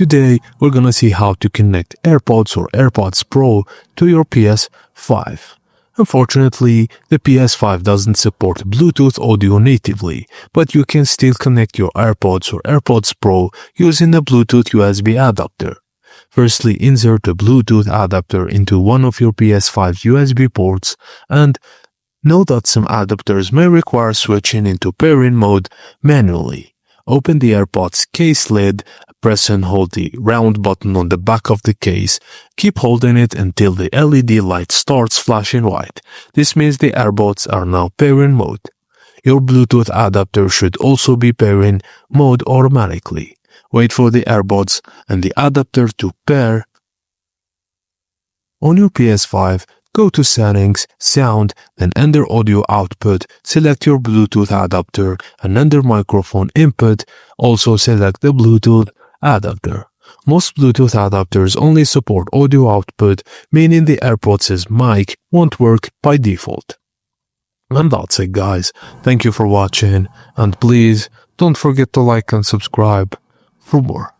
Today, we're gonna see how to connect AirPods or AirPods Pro to your PS5. Unfortunately, the PS5 doesn't support Bluetooth audio natively, but you can still connect your AirPods or AirPods Pro using a Bluetooth USB adapter. Firstly, insert a Bluetooth adapter into one of your PS5 USB ports, and know that some adapters may require switching into pairing mode manually. Open the AirPods case lid, press and hold the round button on the back of the case. Keep holding it until the LED light starts flashing white. This means the AirPods are now pairing mode. Your Bluetooth adapter should also be pairing mode automatically. Wait for the AirPods and the adapter to pair. On your PS5, go to Settings, Sound, then under Audio Output, select your Bluetooth adapter, and under Microphone Input, also select the Bluetooth adapter. Most Bluetooth adapters only support audio output, meaning the AirPods' mic won't work by default. And that's it, guys. Thank you for watching, and please don't forget to like and subscribe for more.